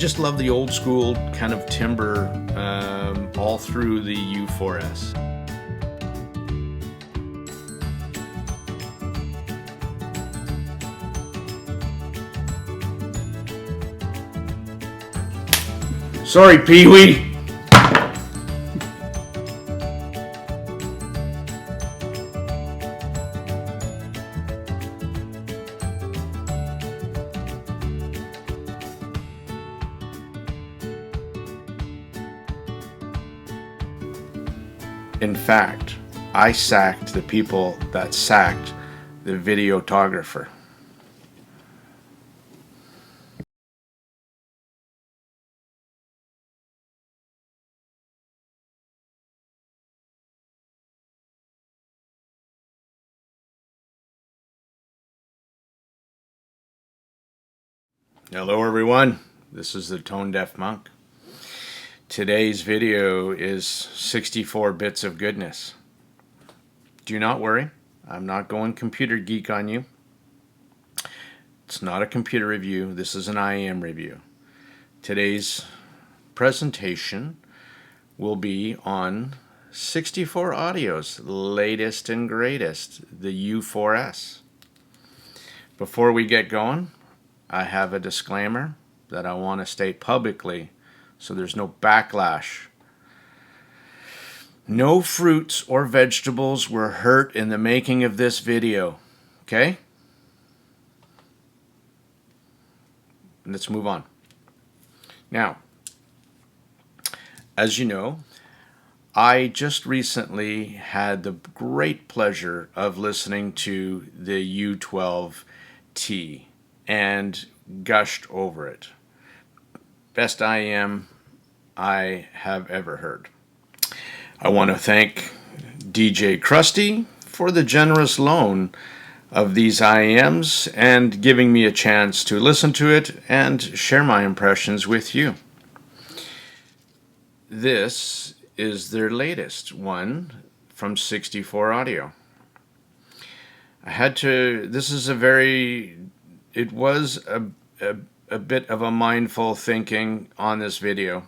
just love the old school kind of timbre all through the U4S. Sorry, Pee-wee. In fact, I sacked the people that sacked the videographer. Hello everyone, this is the Tone Deaf Monk. Today's video is 64 bits of goodness. Do not worry, I'm not going computer geek on you. It's not a computer review, this is an IAM review. Today's presentation will be on 64 Audio's latest and greatest, the U4S. Before we get going, I have a disclaimer that I want to state publicly so there's no backlash. No fruits or vegetables were hurt in the making of this video, okay? Let's move on. Now, as you know, I just recently had the great pleasure of listening to the U12T and gushed over it. Best IAM I have ever heard. I want to thank DJ Krusty for the generous loan of these IAMs and giving me a chance to listen to it and share my impressions with you. This is their latest one from 64 Audio. It was a bit of a mindful thinking on this video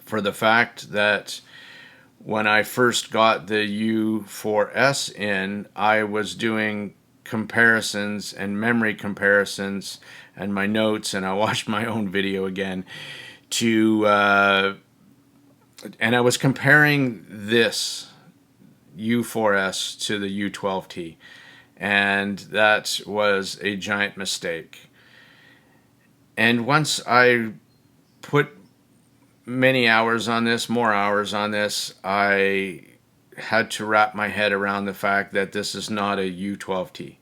for the fact that when I first got the U4S in, I was doing comparisons and memory comparisons and my notes, and I watched my own video again and I was comparing this U4S to the U12T, and that was a giant mistake. And once I put many hours on this, more hours on this, I had to wrap my head around the fact that this is not a U12T.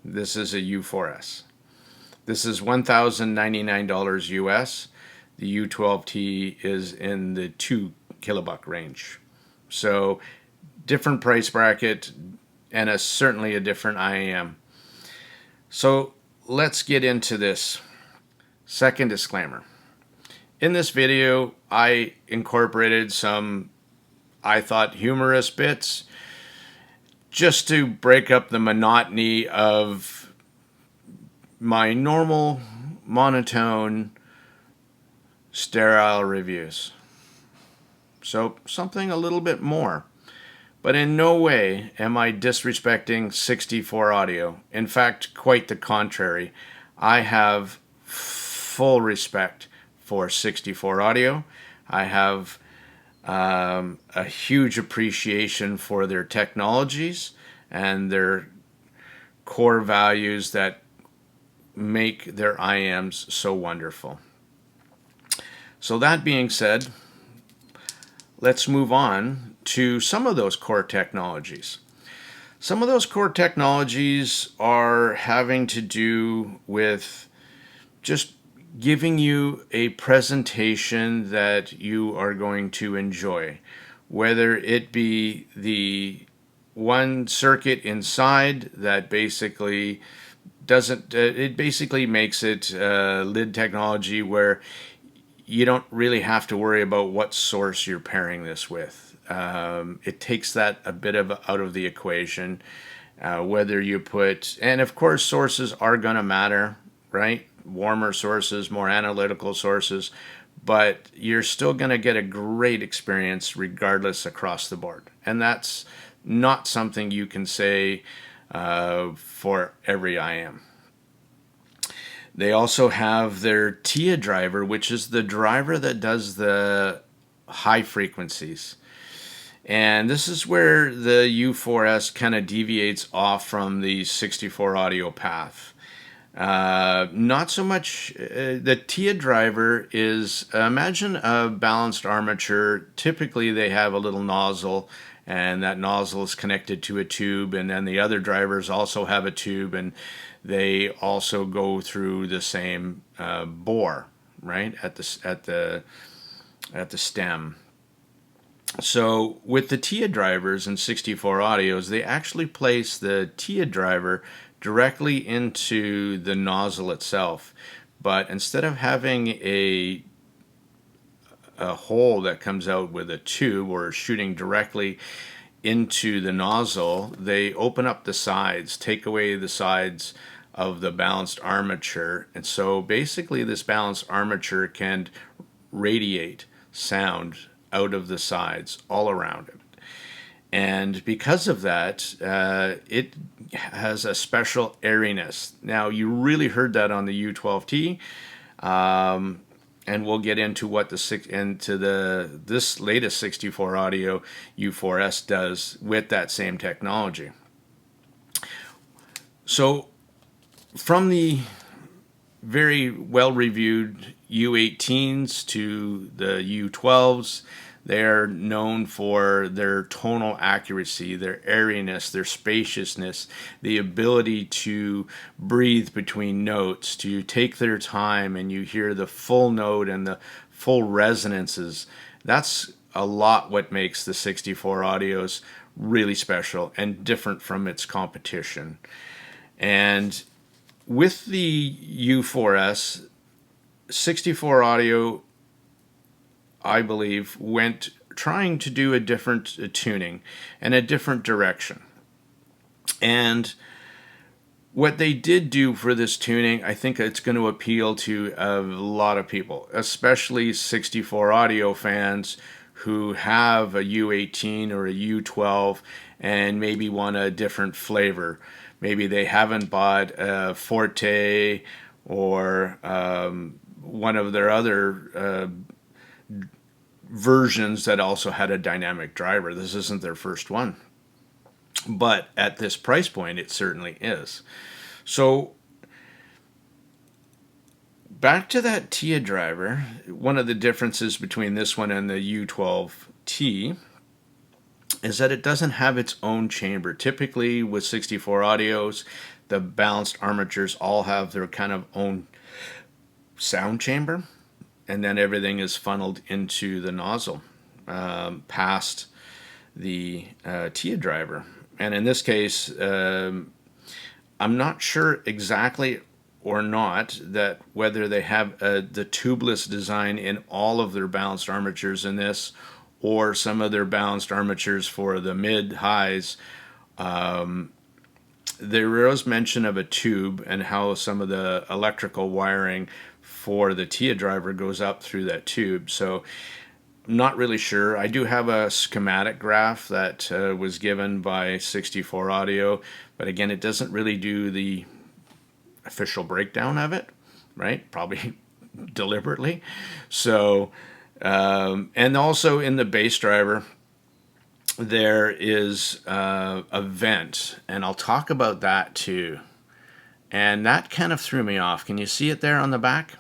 This is a U4S. This is $1,099 US. The U12T is in the $2 kilobuck range. So different price bracket and certainly a different IAM. So let's get into this. Second disclaimer. In this video, I incorporated some, I thought, humorous bits just to break up the monotony of my normal, monotone, sterile reviews. So something a little bit more. But in no way am I disrespecting 64 Audio. In fact, quite the contrary. I have full respect for 64 Audio. I have a huge appreciation for their technologies and their core values that make their IAMs so wonderful. So that being said, let's move on to some of those core technologies. Some of those core technologies are having to do with just giving you a presentation that you are going to enjoy, whether it be the one circuit inside that basically it basically makes it lid technology where you don't really have to worry about what source you're pairing this with. It takes that a bit out of the equation. Whether you put, and of course sources are going to matter, right? warmer sources, more analytical sources, but you're still going to get a great experience regardless across the board. And that's not something you can say for every IM. They also have their TIA driver, which is the driver that does the high frequencies. And this is where the U4S kind of deviates off from the 64 audio path. Not so much, the TIA driver is, imagine a balanced armature. Typically they have a little nozzle, and that nozzle is connected to a tube, and then the other drivers also have a tube, and they also go through the same bore, right, at the stem. So with the TIA drivers and 64 audios, they actually place the TIA driver directly into the nozzle itself. But instead of having a hole that comes out with a tube or shooting directly into the nozzle, they open up the sides, take away the sides of the balanced armature. And so basically this balanced armature can radiate sound out of the sides all around it. And because of that, it has a special airiness. Now, you really heard that on the U12T, and we'll get into what this latest 64 audio U4S does with that same technology. So, from the very well-reviewed U18s to the U12s, they're known for their tonal accuracy, their airiness, their spaciousness, the ability to breathe between notes, to take their time and you hear the full note and the full resonances. That's a lot what makes the 64 audios really special and different from its competition. And with the U4S, 64 audio, I believe, went trying to do a different tuning and a different direction. And what they did do for this tuning, I think it's going to appeal to a lot of people, especially 64 audio fans who have a U18 or a U12 and maybe want a different flavor. Maybe they haven't bought a Forte or one of their other versions that also had a dynamic driver. This isn't their first one. But at this price point, it certainly is. So back to that TIA driver, one of the differences between this one and the U12T is that it doesn't have its own chamber. Typically with 64 audios, the balanced armatures all have their kind of own sound chamber, and then everything is funneled into the nozzle past the TIA driver. And in this case, I'm not sure exactly or not that whether they have the tubeless design in all of their balanced armatures in this, or some of their balanced armatures for the mid-highs. There was mention of a tube and how some of the electrical wiring for the TIA driver goes up through that tube. So I'm not really sure. I do have a schematic graph that was given by 64 Audio, but again, it doesn't really do the official breakdown of it, right? Probably deliberately. So, and also in the bass driver, there is a vent, and I'll talk about that too. And that kind of threw me off. Can you see it there on the back?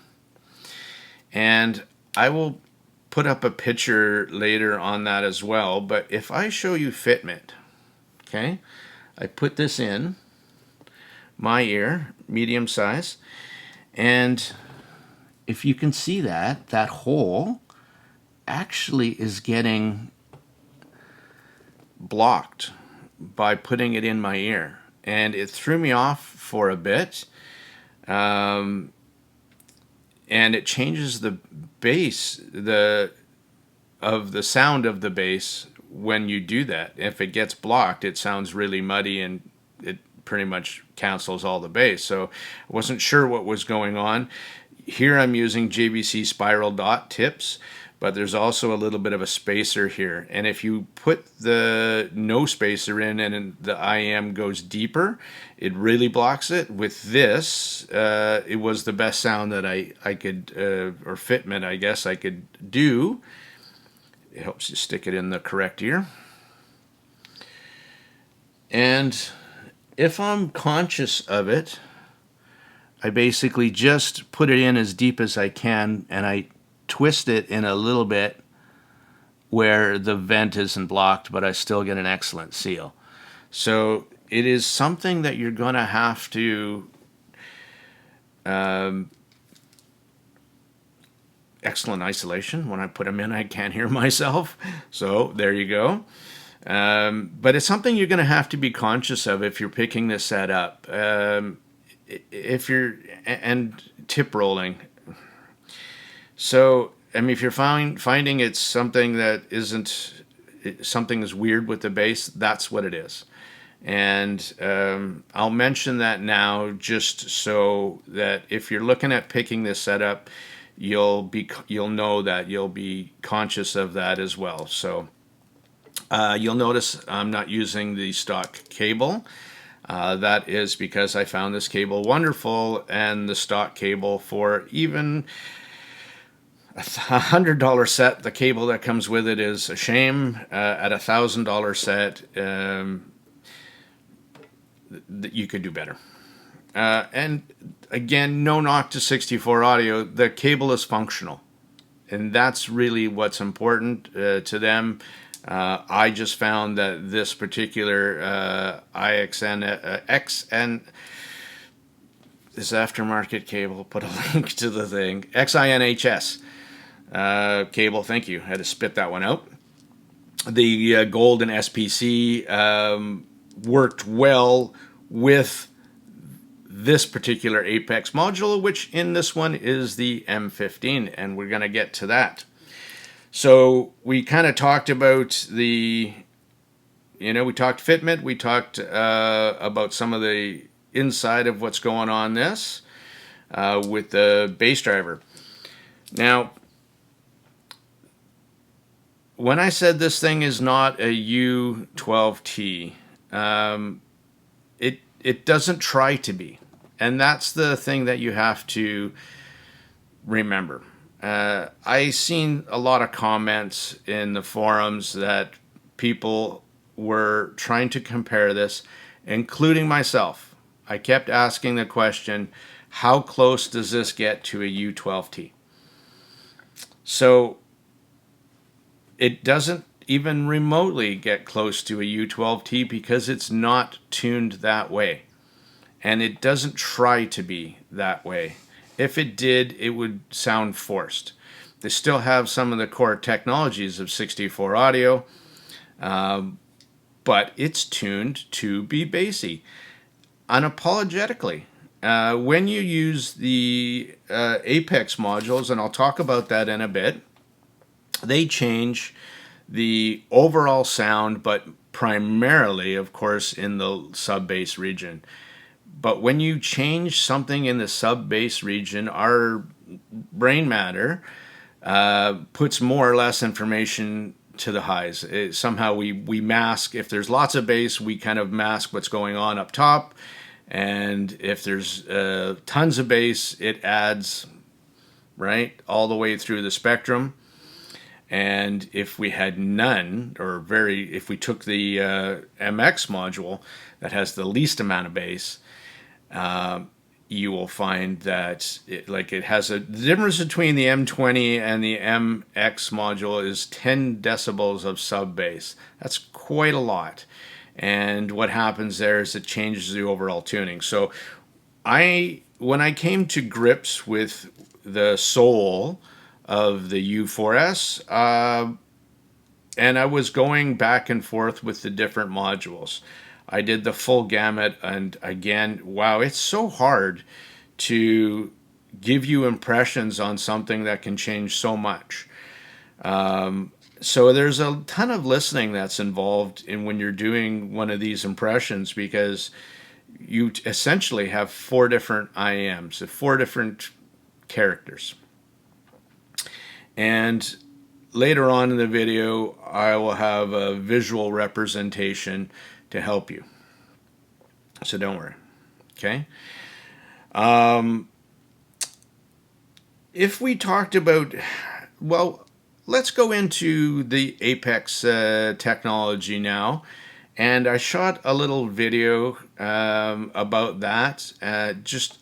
And I will put up a picture later on that as well. But if I show you FITMENT, okay, I put this in my ear, medium size, and if you can see that, that hole actually is getting blocked by putting it in my ear, and it threw me off for a bit. And it changes the bass, of the sound of the bass when you do that. If it gets blocked, it sounds really muddy and it pretty much cancels all the bass. So I wasn't sure what was going on. Here I'm using JVC spiral dot tips, but there's also a little bit of a spacer here. And if you put the no spacer in and the IM goes deeper, it really blocks it. With this, it was the best sound that I could, or fitment, I guess, I could do. It helps you stick it in the correct ear. And if I'm conscious of it, I basically just put it in as deep as I can, and I twist it in a little bit where the vent isn't blocked, but I still get an excellent seal. So it is something that you're going to have to excellent isolation. When I put them in, I can't hear myself. So there you go. But it's something you're going to have to be conscious of if you're picking this set up. If you're, and tip rolling. So, I mean, if you're finding it's something that isn't, something is weird with the bass, that's what it is. And I'll mention that now just so that if you're looking at picking this setup, you'll know that you'll be conscious of that as well. So you'll notice I'm not using the stock cable. That is because I found this cable wonderful, and the stock cable for even $100 set, the cable that comes with it is a shame. At $1,000 set, you could do better. And again, no knock to 64 audio. The cable is functional, and that's really what's important to them. I just found that this particular XN this aftermarket cable, put a link to the thing, XINHS cable, thank you, I had to spit that one out. The golden SPC worked well with this particular Apex module, which in this one is the M15, and we're going to get to that. So we kind of talked about we talked fitment, we talked about some of the inside of what's going on this with the bass driver. Now, when I said this thing is not a U12T, it doesn't try to be. And that's the thing that you have to remember. I've seen a lot of comments in the forums that people were trying to compare this, including myself. I kept asking the question, how close does this get to a U12T? So it doesn't even remotely get close to a U12T because it's not tuned that way. And it doesn't try to be that way. If it did, it would sound forced. They still have some of the core technologies of 64 audio, but it's tuned to be bassy, unapologetically. When you use the Apex modules, and I'll talk about that in a bit, they change the overall sound, but primarily, of course, in the sub-bass region. But when you change something in the sub-bass region, our brain matter puts more or less information to the highs. Somehow we mask, if there's lots of bass, we kind of mask what's going on up top. And if there's tons of bass, it adds, right, all the way through the spectrum. And if we had none, or if we took the MX module that has the least amount of bass, you will find that it has the difference between the M20 and the MX module is 10 decibels of sub bass. That's quite a lot. And what happens there is it changes the overall tuning. So when I came to grips with the soul of the U4S, and I was going back and forth with the different modules. I did the full gamut, and again, wow, it's so hard to give you impressions on something that can change so much. So there's a ton of listening that's involved in when you're doing one of these impressions, because you essentially have 4 different IAMs, 4 different characters. And later on in the video, I will have a visual representation to help you. So don't worry. Okay? If we talked about, well, let's go into the Apex technology now. And I shot a little video about that. Just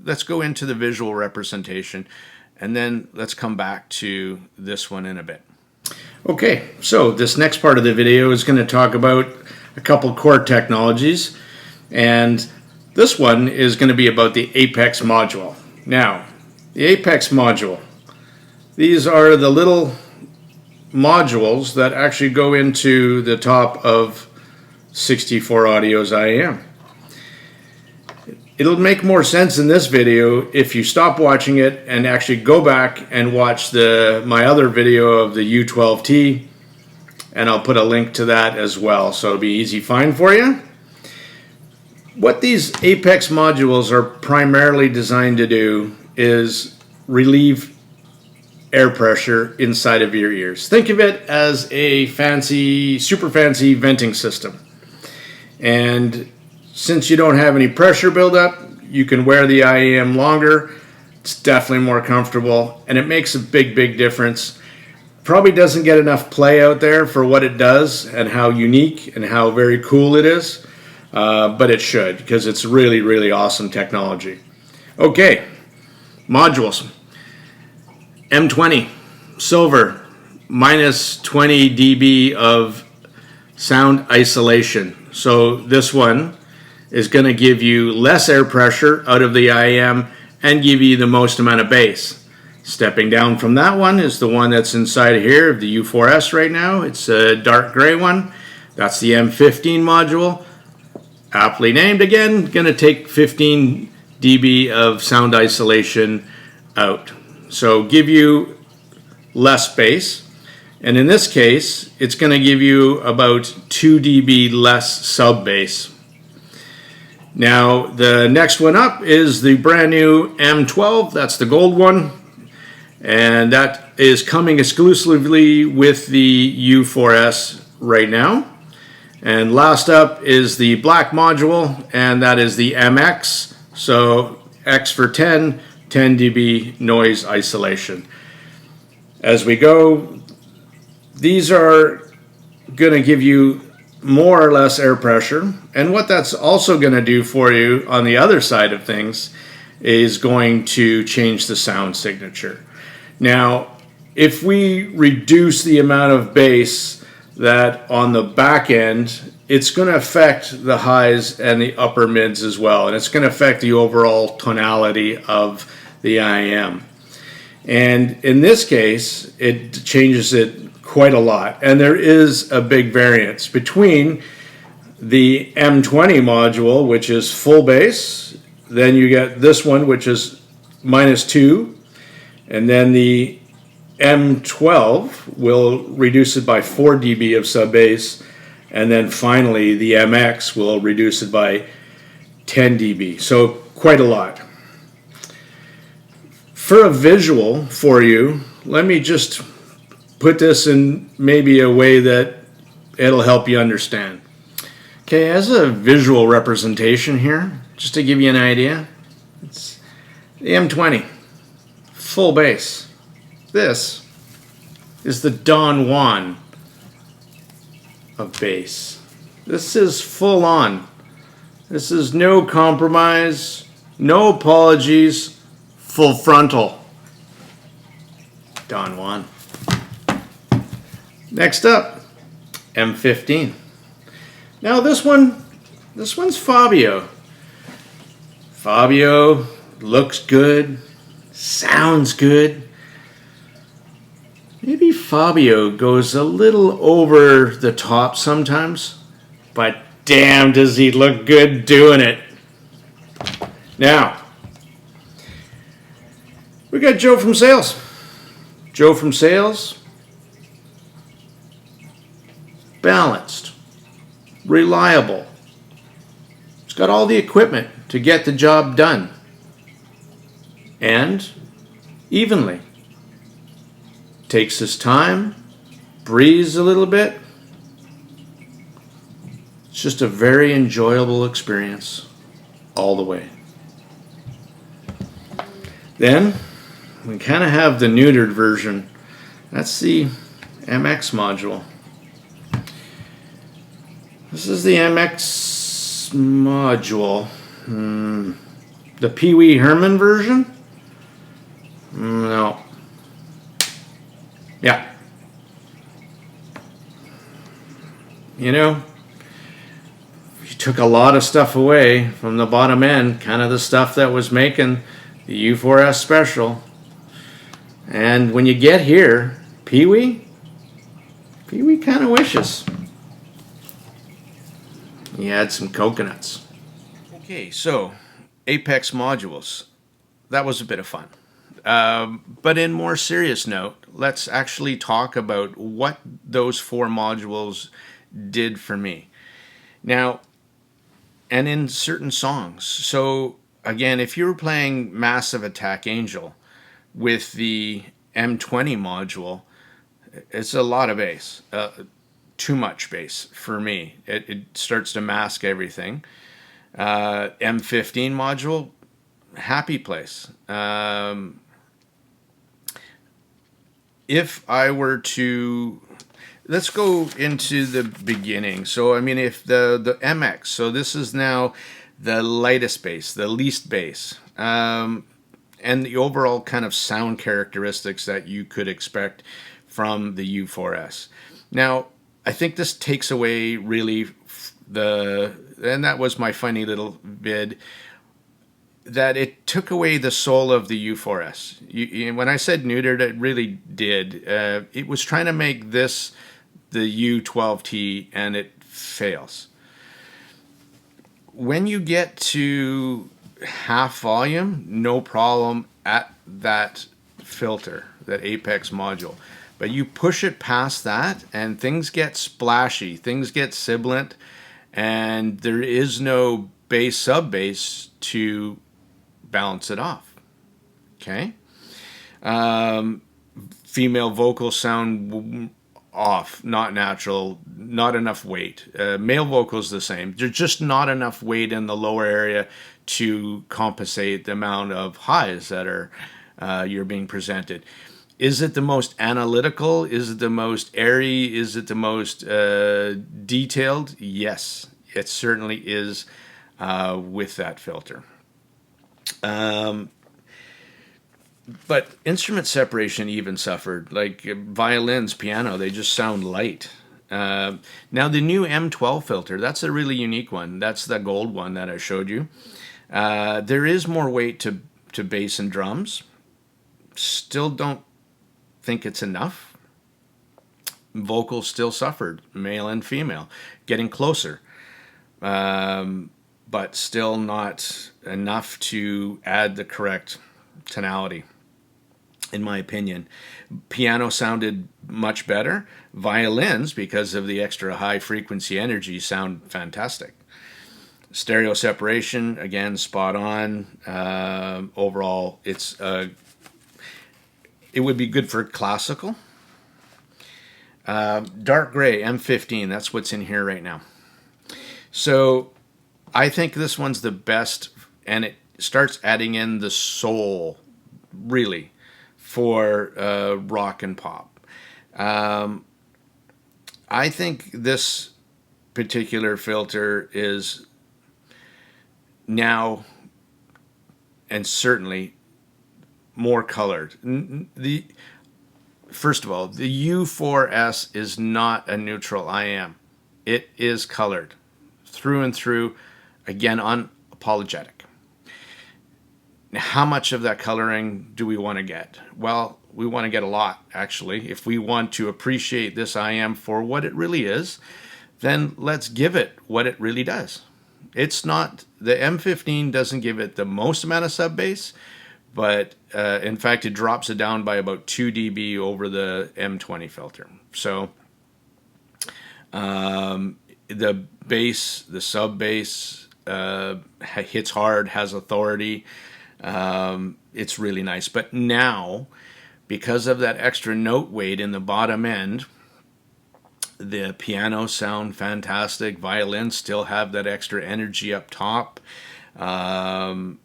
let's go into the visual representation, and then let's come back to this one in a bit. Okay, so this next part of the video is going to talk about a couple core technologies, and this one is going to be about the Apex module. Now, the Apex module, these are the little modules that actually go into the top of 64 Audio's IAM. It'll make more sense in this video if you stop watching it and actually go back and watch my other video of the U12T, and I'll put a link to that as well, so it'll be easy find for you. What these Apex modules are primarily designed to do is relieve air pressure inside of your ears. Think of it as a super fancy venting system. And since you don't have any pressure buildup, you can wear the IAM longer. It's definitely more comfortable, and it makes a big, big difference. Probably doesn't get enough play out there for what it does and how unique and how very cool it is, but it should, because it's really, really awesome technology. Okay, modules. M20, silver, minus 20 dB of sound isolation. So this one is going to give you less air pressure out of the IAM and give you the most amount of bass. Stepping down from that one is the one that's inside here of the U4S right now. It's a dark gray one. That's the M15 module. Aptly named again, going to take 15 dB of sound isolation out. So give you less bass. And in this case, it's going to give you about 2 dB less sub bass. Now, the next one up is the brand new M12. That's the gold one. And that is coming exclusively with the U4S right now. And last up is the black module, and that is the MX. So X for 10 dB noise isolation. As we go, these are going to give you more or less air pressure, and what that's also going to do for you on the other side of things is going to change the sound signature. Now, if we reduce the amount of bass that on the back end, it's going to affect the highs and the upper mids as well, and it's going to affect the overall tonality of the IAM. And in this case, it changes it quite a lot, and there is a big variance between the M20 module, which is full bass, then you get this one, which is -2, and then the M12 will reduce it by 4 dB of sub bass, and then finally the MX will reduce it by 10 dB, so quite a lot. For a visual for you, let me just put this in maybe a way that it'll help you understand. Okay, as a visual representation here, just to give you an idea, it's the M20, full bass. This is the Don Juan of bass. This is full on. This is no compromise, no apologies, full frontal. Don Juan. Next up, M15. Now this one's Fabio. Fabio looks good, sounds good. Maybe Fabio goes a little over the top sometimes, but damn does he look good doing it. Now, we got Joe from Sales. Joe from Sales, balanced, reliable. It's It's got all the equipment to get the job done. And evenly. Takes his time, breathes a little bit. It's just a very enjoyable experience all the way. Then we kind of have the neutered version. That's the MX module. This is the MX module. The Pee Wee Herman version? No. Yeah. You know, you took a lot of stuff away from the bottom end, kind of the stuff that was making the U4S special. And when you get here, Pee Wee kind of wishes he had some coconuts. Okay, so Apex modules. That was a bit of fun. But in more serious note, let's actually talk about what those 4 modules did for me. Now, and in certain songs. So again, if you were playing Massive Attack Angel with the M20 module, it's a lot of bass. Too much bass for me. It starts to mask everything. M15 module, happy place. If I were to, let's go into the beginning. So I mean, if the MX, so this is now the lightest bass, the least bass, and the overall kind of sound characteristics that you could expect from the U4S. Now, I think this takes away really and that was my funny little vid, that it took away the soul of the U4S. When I said neutered, it really did. It was trying to make this the U12T, and it fails. When you get to half volume, no problem at that filter, that Apex module. But you push it past that, and things get splashy, things get sibilant, and there is no bass sub-bass to balance it off. Okay? Female vocals sound off, not natural, not enough weight. Male vocals the same. There's just not enough weight in the lower area to compensate the amount of highs that are you're being presented. Is it the most analytical? Is it the most airy? Is it the most detailed? Yes, it certainly is with that filter. But instrument separation even suffered, like violins, piano, they just sound light. Now the new M12 filter, that's a really unique one. That's the gold one that I showed you. There is more weight to bass and drums. Still don't think it's enough. Vocals still suffered, male and female, getting closer. But still not enough to add the correct tonality, in my opinion. Piano sounded much better. Violins, because of the extra high frequency energy, sound fantastic. Stereo separation, again, spot on. Overall, it would be good for classical. Dark gray, M15, that's what's in here right now. So I think this one's the best, and it starts adding in the soul, really, for rock and pop. I think this particular filter is now, and certainly, more colored. First of all, the U4S is not a neutral IM. It is colored through and through, again, unapologetic. Now, how much of that coloring do we want to get? Well, we want to get a lot, actually. If we want to appreciate this IM for what it really is, then let's give it what it really does. It's not, the M15 doesn't give it the most amount of sub-bass, but in fact, it drops it down by about 2 dB over the M20 filter. So the bass, the sub-bass, hits hard, has authority. It's really nice. But now, because of that extra note weight in the bottom end, the pianos sound fantastic. Violins still have that extra energy up top. All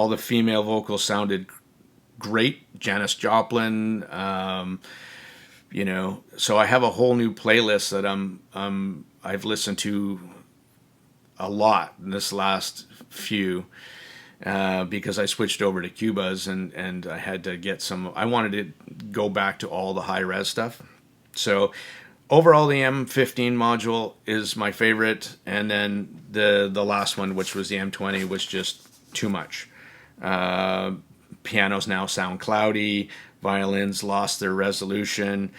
the female vocals sounded great. Janis Joplin, so I have a whole new playlist that I've listened to a lot in this last few, because I switched over to Cubas, and I had to get some. I wanted to go back to all the high res stuff. So overall, the M15 module is my favorite, and then the last one, which was the M20, was just too much. Pianos now sound cloudy. Violins lost their resolution.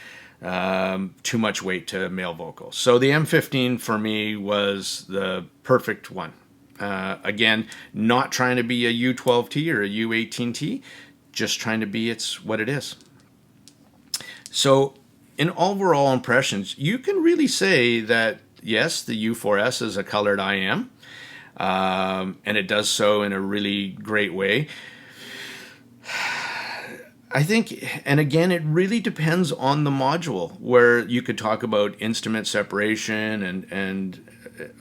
Too much weight to male vocals. So the M15 for me was the perfect one. Again, not trying to be a U12T or a U18T, just trying to be what it is. So in overall impressions, you can really say that, yes, the U4S is a colored IM, and it does so in a really great way. I think, and again, it really depends on the module, where you could talk about instrument separation and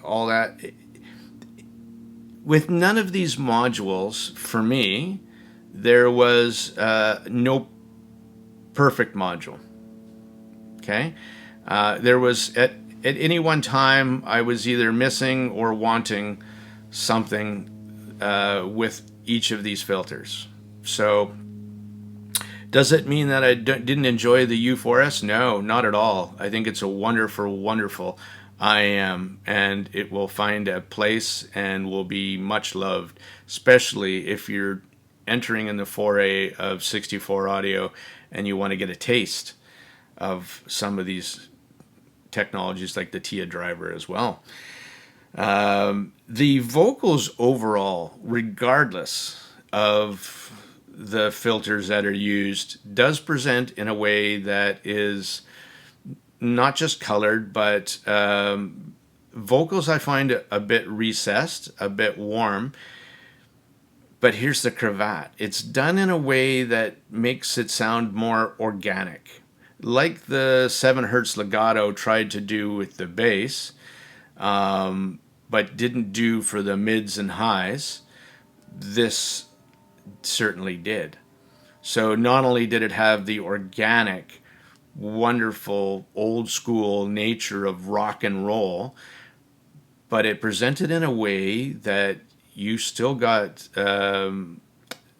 all that. With none of these modules, for me, there was no perfect module. Okay? There was, at any one time, I was either missing or wanting something with each of these filters. So does it mean that I didn't enjoy the U4S? No, not at all. I think it's a wonderful, wonderful IM, and it will find a place and will be much loved, especially if you're entering in the foray of 64 audio and you want to get a taste of some of these technologies like the TIA driver as well. The vocals overall, regardless of the filters that are used, does present in a way that is not just colored, but vocals I find a bit recessed, a bit warm. But here's the cravat. It's done in a way that makes it sound more organic, like the 7 Hertz legato tried to do with the bass, but didn't do for the mids and highs. This certainly did. So not only did it have the organic, wonderful, old school nature of rock and roll, but it presented in a way that you still got, and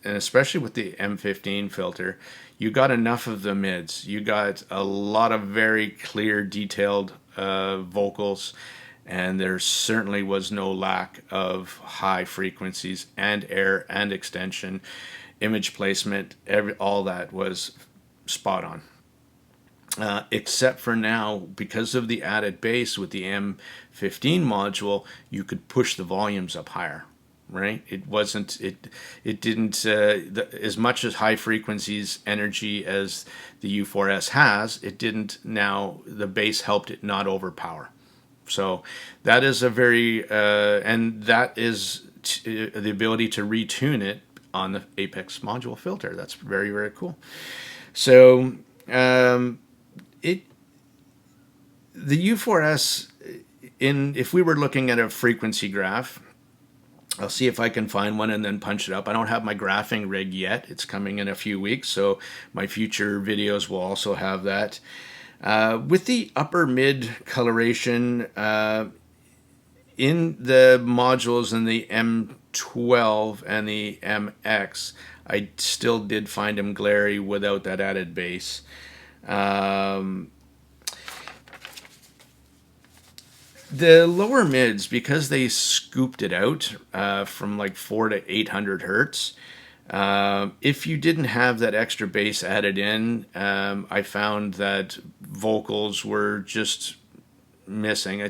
especially with the M15 filter, you got enough of the mids. You got a lot of very clear, detailed vocals, and there certainly was no lack of high frequencies and air and extension, image placement, all that was spot on. Except for now, because of the added bass with the M15 module, you could push the volumes up higher, right? It wasn't, it didn't, as much as high frequencies energy as the U4S has, it didn't. Now the bass helped it not overpower. So that is a very, and that is the ability to retune it on the Apex module filter. That's very, very cool. So the U4S, if we were looking at a frequency graph, I'll see if I can find one and then punch it up. I don't have my graphing rig yet. It's coming in a few weeks, so my future videos will also have that. With the upper mid coloration in the modules in the M12 and the MX, I still did find them glary without that added bass. The lower mids, because they scooped it out from like 400 to 800 hertz, if you didn't have that extra bass added in, I found that vocals were just missing.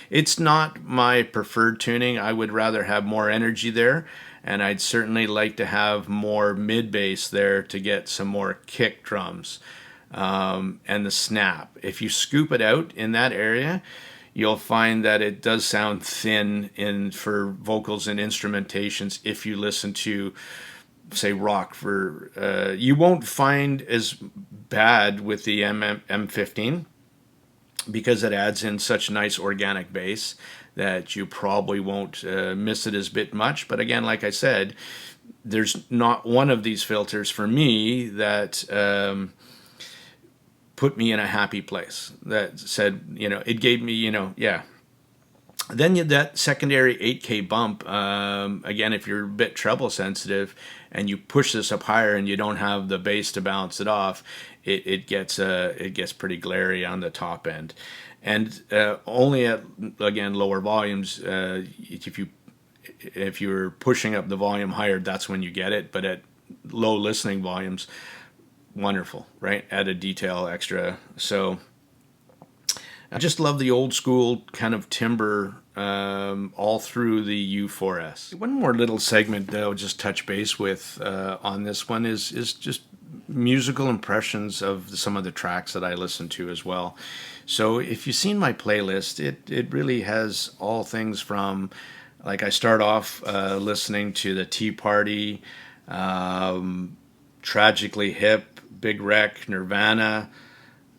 It's not my preferred tuning. I would rather have more energy there, and I'd certainly like to have more mid bass there to get some more kick drums and the snap. If you scoop it out in that area, you'll find that it does sound thin for vocals and instrumentations. If you listen to, say, rock, you won't find as bad with the M15, because it adds in such nice organic bass that you probably won't miss it as bit much. But again, like I said, there's not one of these filters for me that put me in a happy place, that said, it gave me, yeah. Then that secondary 8K bump, again, if you're a bit treble sensitive and you push this up higher and you don't have the bass to bounce it off, it gets pretty glary on the top end. And only at, again, lower volumes, if you're pushing up the volume higher, that's when you get it. But at low listening volumes, wonderful, right? Added detail extra. So I just love the old school kind of timbre all through the U4S. One more little segment that I'll just touch base with on this one is just musical impressions of some of the tracks that I listen to as well. So if you've seen my playlist, it really has all things from, like, I start off listening to the Tea Party, Tragically Hip, Big Wreck, Nirvana,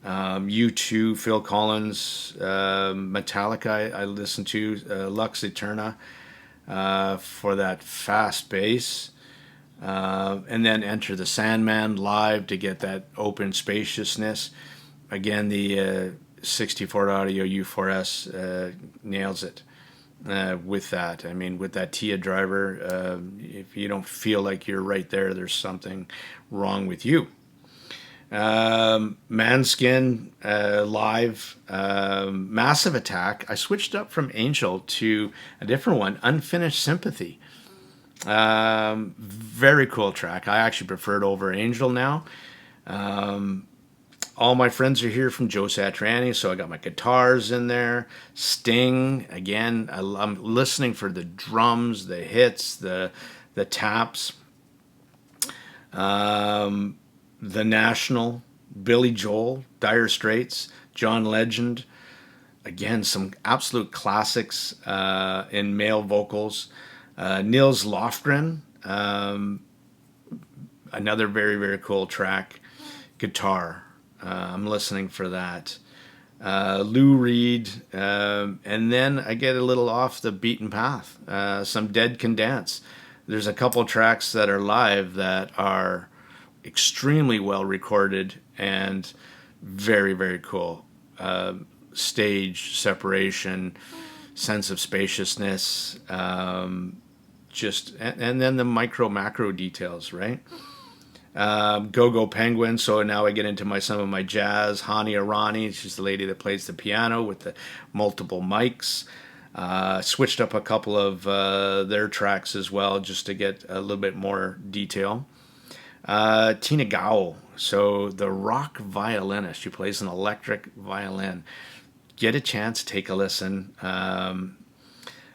U2, Phil Collins, Metallica I listen to, Lux Eterna for that fast bass. And then Enter the Sandman live to get that open spaciousness. Again, the 64 audio U4S nails it with that. I mean, with that TIA driver, if you don't feel like you're right there, there's something wrong with you. Manskin live, Massive Attack. I switched up from Angel to a different one, Unfinished Sympathy. Very cool track. I actually prefer it over Angel now. All My Friends Are Here from Joe Satriani, so I got my guitars in there. Sting, again, I'm listening for the drums, the hits, the taps. The National, Billy Joel, Dire Straits, John Legend. Again, some absolute classics in male vocals. Nils Lofgren, another very, very cool track. Guitar, I'm listening for that. Lou Reed, and then I get a little off the beaten path. Some Dead Can Dance. There's a couple tracks that are live that are extremely well recorded and very, very cool. Stage separation, sense of spaciousness, and then the micro macro details, right? Go Penguin. So now I get into some of my jazz. Hani Arani, she's the lady that plays the piano with the multiple mics. Switched up a couple of their tracks as well, just to get a little bit more detail. Tina Gowell, so the rock violinist, she plays an electric violin. Get a chance, take a listen. I'm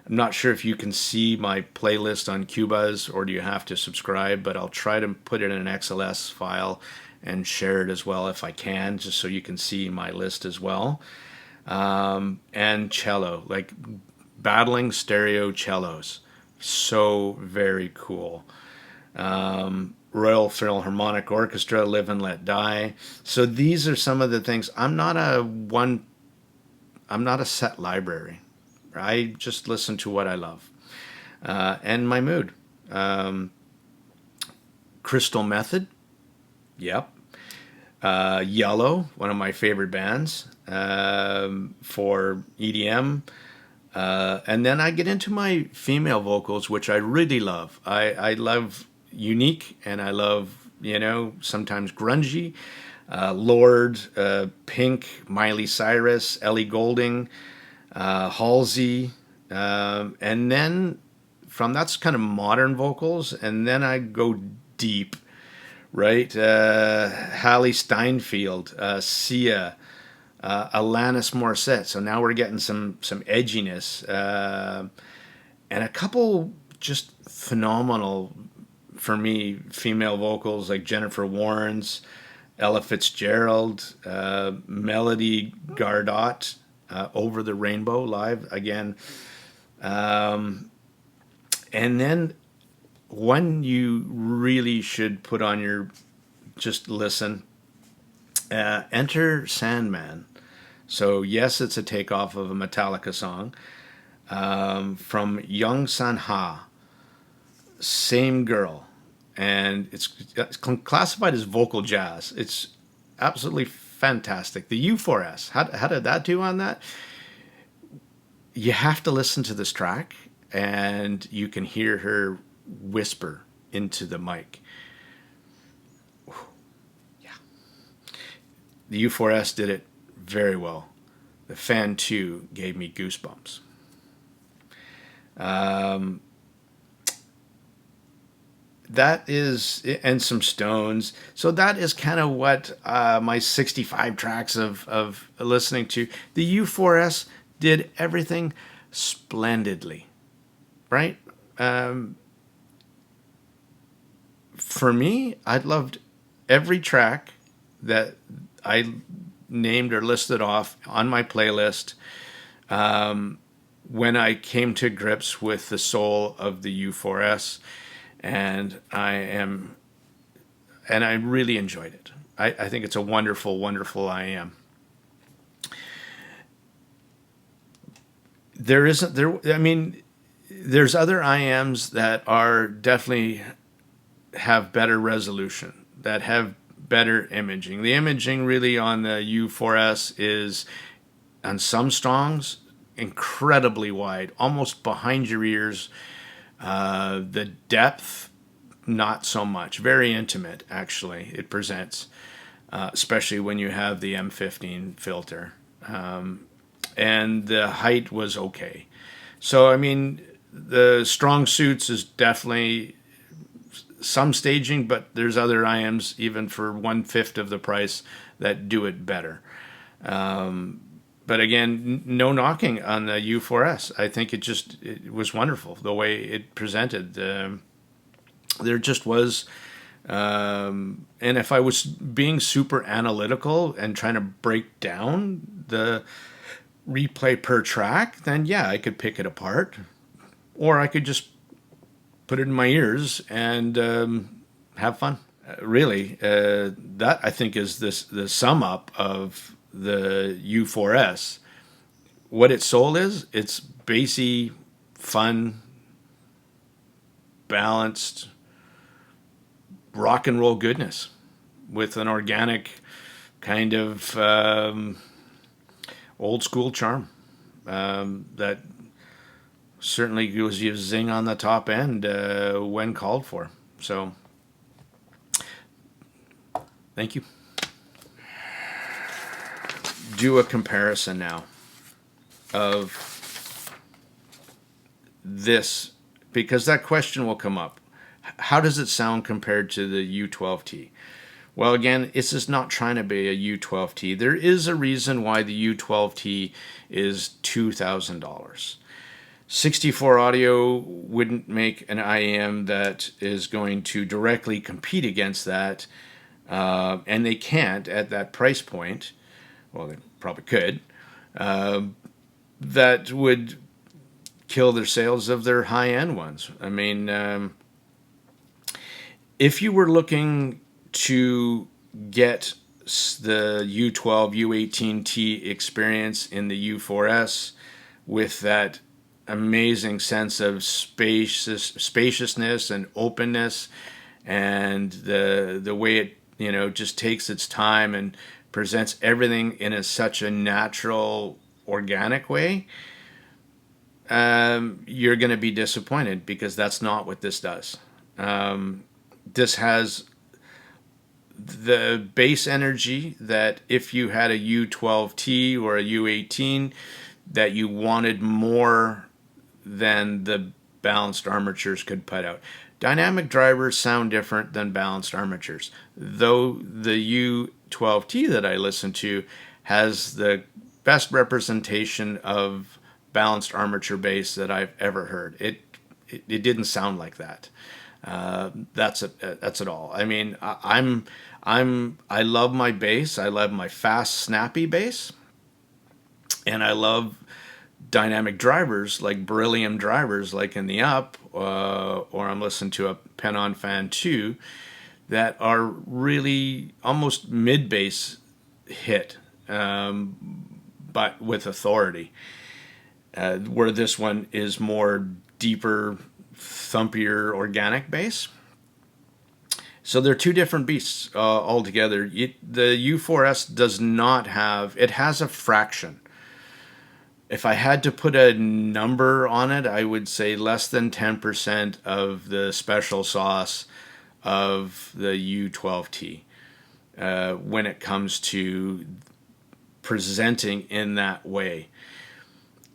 not sure if you can see my playlist on Qbuzz or do you have to subscribe, but I'll try to put it in an XLS file and share it as well if I can, just so you can see my list as well. And cello, like battling stereo cellos, so very cool. Royal Philharmonic Orchestra, Live and Let Die. So these are some of the things. I'm not a set library. I just listen to what I love and my mood. Crystal Method, yep. Yellow, one of my favorite bands for EDM. And then I get into my female vocals, which I really love. I love unique, and I love, sometimes grungy. Lorde, Pink, Miley Cyrus, Ellie Goulding, Halsey, and then that's kind of modern vocals, and then I go deep, right? Hallie Steinfeld, Sia, Alanis Morissette. So now we're getting some edginess, and a couple just phenomenal, for me, female vocals like Jennifer Warnes, Ella Fitzgerald, Melody Gardot, Over the Rainbow live again. And then one you really should put on your, just listen, Enter Sandman. So yes, it's a takeoff of a Metallica song from Young San Ha, same girl. And it's classified as vocal jazz. It's absolutely fantastic. The U4S, how did that do on that? You have to listen to this track, and you can hear her whisper into the mic. Yeah. The U4S did it very well. The Fan 2 gave me goosebumps. That is, and some Stones. So that is kind of what my 65 tracks of listening to. The U4S did everything splendidly, right? For me, I loved every track that I named or listed off on my playlist when I came to grips with the soul of the U4S. And I really enjoyed it. I think it's a wonderful, wonderful IM. There's other IMs that are definitely have better resolution, that have better imaging. The imaging really on the U4S is, on some songs, incredibly wide, almost behind your ears. The depth, not so much. Very intimate, actually, it presents, especially when you have the M15 filter. And the height was okay. So, I mean, the strong suits is definitely some staging, but there's other IMs, even for 1/5 of the price, that do it better. But again, no knocking on the U4S. I think it was wonderful the way it presented. There just was, and if I was being super analytical and trying to break down the replay per track, then yeah, I could pick it apart, or I could just put it in my ears and have fun. Really, that I think is the sum up of the U4S. What its soul is, it's bassy, fun, balanced, rock and roll goodness with an organic kind of old school charm that certainly gives you a zing on the top end when called for. So, thank you. Do a comparison now of this, because that question will come up. How does it sound compared to the U12T? Well, again, this is not trying to be a U12T. There is a reason why the U12T is $2,000. 64 Audio wouldn't make an IM that is going to directly compete against that, and they can't at that price point. Well, they probably could. That would kill their sales of their high-end ones. I mean, if you were looking to get the U12, U18T experience in the U4S with that amazing sense of spaciousness and openness, and the way it just takes its time and presents everything in such a natural, organic way, you're going to be disappointed, because that's not what this does. This has the bass energy that if you had a U12T or a U18, that you wanted more than the balanced armatures could put out. Dynamic drivers sound different than balanced armatures, though the U12T that I listen to has the best representation of balanced armature bass that I've ever heard. It didn't sound like that. That's it all. I mean, I love my bass. I love my fast, snappy bass. And I love dynamic drivers like beryllium drivers, like in the up, or I'm listening to a Penon Fan 2 that are really almost mid bass hit, but with authority. Where this one is more deeper, thumpier, organic bass. So they're two different beasts altogether. The U4S does not have, it has a fraction. If I had to put a number on it, I would say less than 10% of the special sauce of the U12T when it comes to presenting in that way.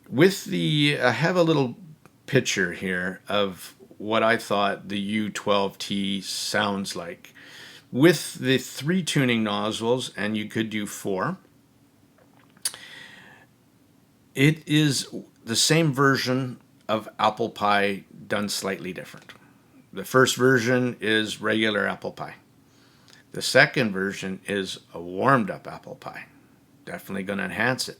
I have a little picture here of what I thought the U12T sounds like. With the 3 tuning nozzles, and you could do 4, it is the same version of apple pie done slightly different. The first version is regular apple pie. The second version is a warmed up apple pie. Definitely going to enhance it.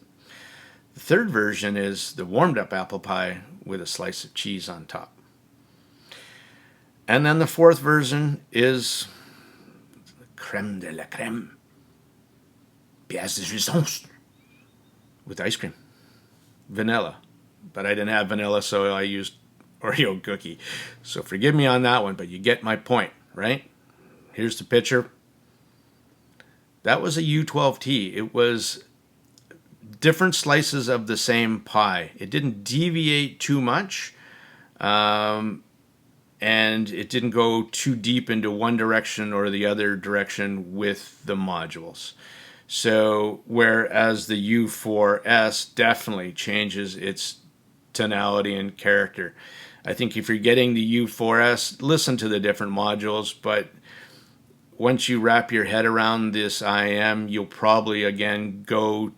The third version is the warmed up apple pie with a slice of cheese on top. And then the fourth version is creme de la creme, pièce de résistance, with ice cream, vanilla. But I didn't have vanilla, so I used Oreo cookie. So forgive me on that one, but you get my point, right? Here's the picture. That was a U12T. It was different slices of the same pie. It didn't deviate too much, and it didn't go too deep into one direction or the other direction with the modules. So whereas the U4S definitely changes its tonality and character. I think if you're getting the U4S, listen to the different modules, but once you wrap your head around this IM, you'll probably again you'll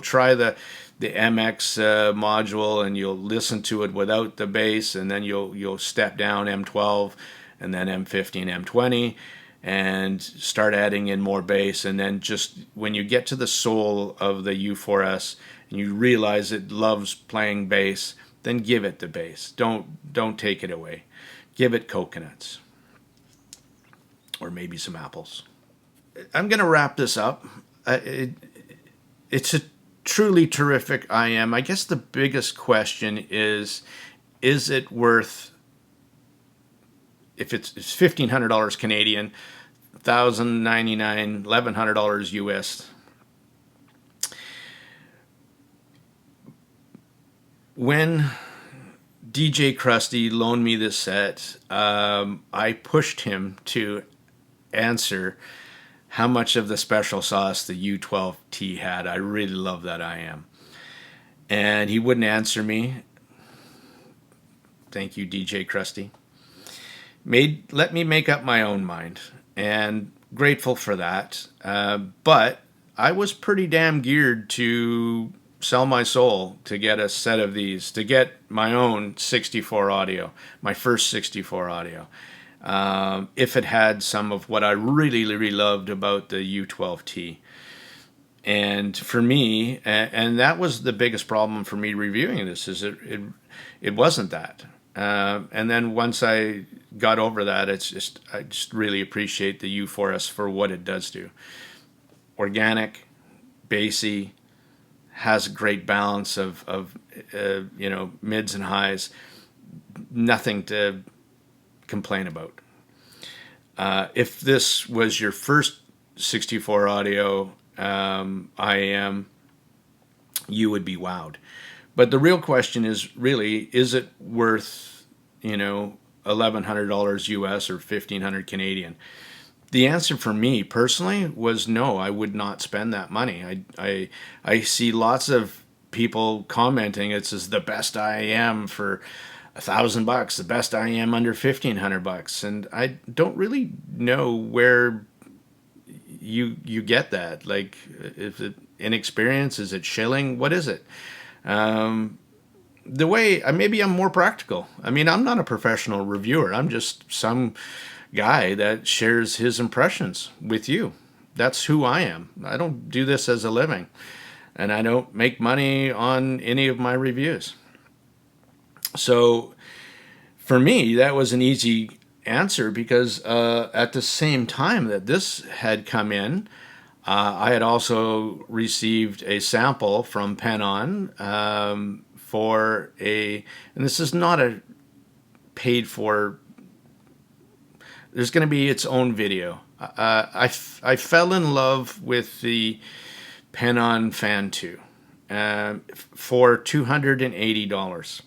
try the MX module and you'll listen to it without the bass, and then you'll step down M12 and then M15, M20 and start adding in more bass, and then just when you get to the soul of the U4S and you realize it loves playing bass, then give it the bass. Don't take it away. Give it coconuts. Or maybe some apples. I'm going to wrap this up. It's a truly terrific IM. I guess the biggest question is it worth, if it's $1,500 Canadian, $1,099, $1,100 US. When DJ Krusty loaned me this set, I pushed him to answer how much of the special sauce the U12T had. I really love that IM. And he wouldn't answer me. Thank you, DJ Krusty. Let me make up my own mind, and grateful for that. But I was pretty damn geared to sell my soul to get a set of these, to get my own 64 audio, my first 64 audio. If it had some of what I really, really loved about the U12T. And for me, and that was the biggest problem for me reviewing this, is it wasn't that. And then once I got over that, I just really appreciate the U4S for what it does do. Organic, bassy, has a great balance of mids and highs. Nothing to complain about. If this was your first 64 audio IAM, you would be wowed. But the real question is really, is it worth $1,100 US or $1,500 Canadian? The answer for me personally was no. I would not spend that money. I see lots of people commenting it's the best IAM for $1,000, the best IAM under $1,500, and I don't really know where you get that. Like, is it inexperience? Is it shilling? What is it? The way maybe I'm more practical. I mean, I'm not a professional reviewer. I'm just some guy that shares his impressions with you. That's who I am. I don't do this as a living. and I don't make money on any of my reviews. So for me, that was an easy answer because at the same time that this had come in, I had also received a sample from Penon for and this is not a paid for, there's going to be its own video. I fell in love with the Penon Fan 2 for $280.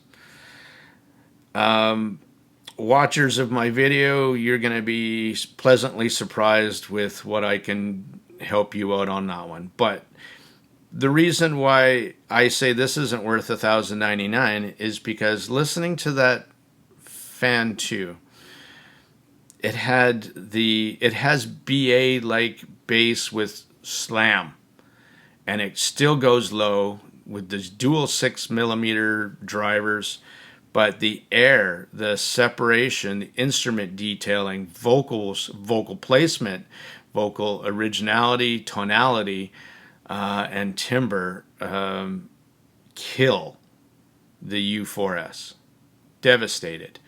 Watchers of my video, you're going to be pleasantly surprised with what I can help you out on that one. But the reason why I say this isn't worth $1,099 is because listening to that Fan 2, it has BA like bass with slam, and it still goes low with the dual 6mm drivers. But the air, the separation, the instrument detailing, vocals, vocal placement, vocal originality, tonality, and timbre kill the U4S. Devastated.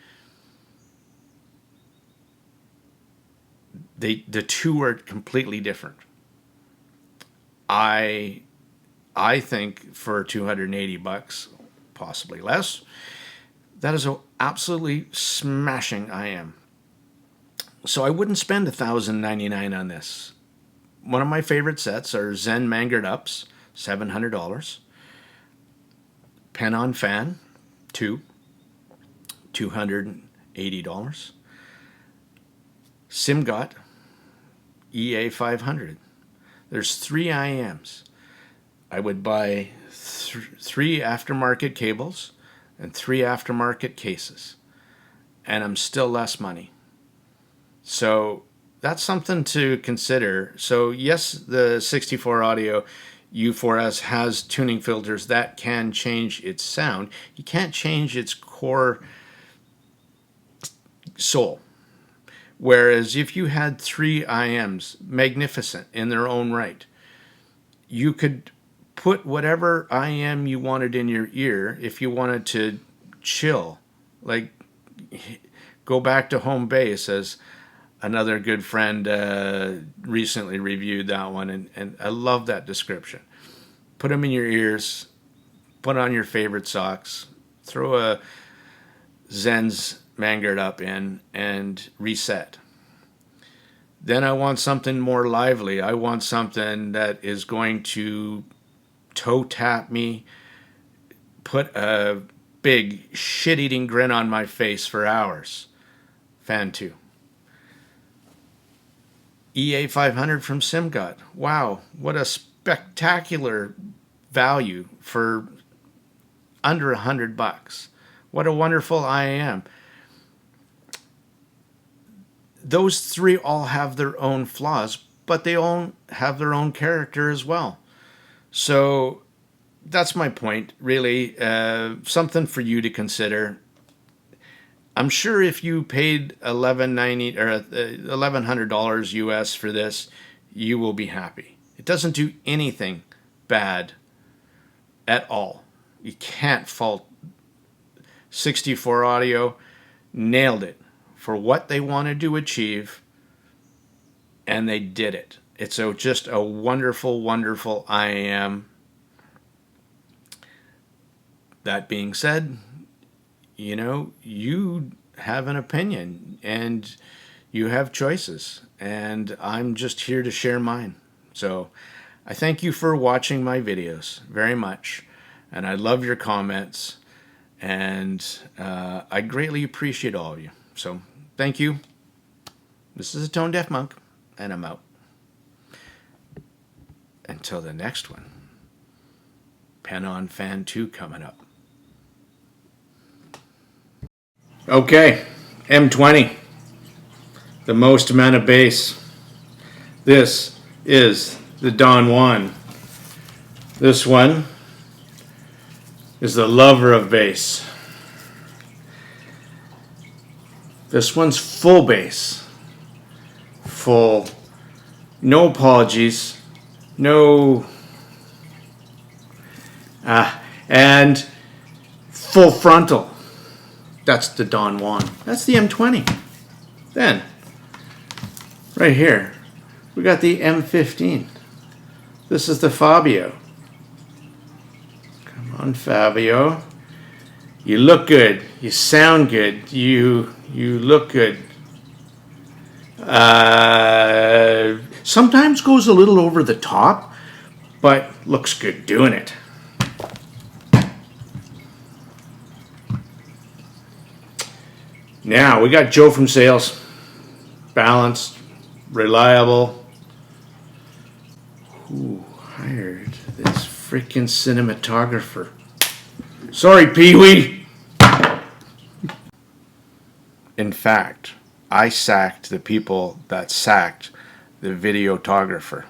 The two are completely different. I think for $280, possibly less, that is an absolutely smashing IM. So I wouldn't spend $1,099 on this. One of my favorite sets are Zen Mangered Ups, $700. Penon Fan 2, $280. Simgot EA 500. There's 3 IMs. I would buy 3 aftermarket cables and 3 aftermarket cases, and I'm still less money. So that's something to consider. So yes, the 64 Audio U4S has tuning filters that can change its sound. You can't change its core soul. Whereas if you had 3 IMs, magnificent in their own right, you could put whatever IM you wanted in your ear if you wanted to chill. Like, go back to home base, as another good friend recently reviewed that one, and I love that description. Put them in your ears, put on your favorite socks, throw a Zen's Mangered Up in, and reset. Then I want something more lively. I want something that is going to toe tap me, put a big shit-eating grin on my face for hours. Fan 2. EA 500 from Simgot. Wow, what a spectacular value for under $100. What a wonderful IM. Those 3 all have their own flaws, but they all have their own character as well. So that's my point, really. Something for you to consider. I'm sure if you paid $1,190 or $1,100 US for this, you will be happy. It doesn't do anything bad at all. You can't fault 64 Audio. Nailed it for what they wanted to achieve, and they did it. It's just a wonderful, wonderful IM. That being said, you have an opinion and you have choices, and I'm just here to share mine. So I thank you for watching my videos very much, and I love your comments, and I greatly appreciate all of you. So thank you. This is a Tone Deaf Monk, and I'm out. Until the next one. Penon Fan 2 coming up. Okay, M20. The most amount of bass. This is the Don Juan. This one is the lover of bass. This one's full bass. Full. No apologies. No And full frontal. That's the Don Juan. That's the M20. Then, right here, we got the M15. This is the Fabio. Come on, Fabio. You look good. You sound good. You look good. Sometimes goes a little over the top, but looks good doing it. Now, we got Joe from sales. Balanced, reliable. Who hired this freaking cinematographer? Sorry, Pee-wee. In fact, I sacked the people that sacked the videographer.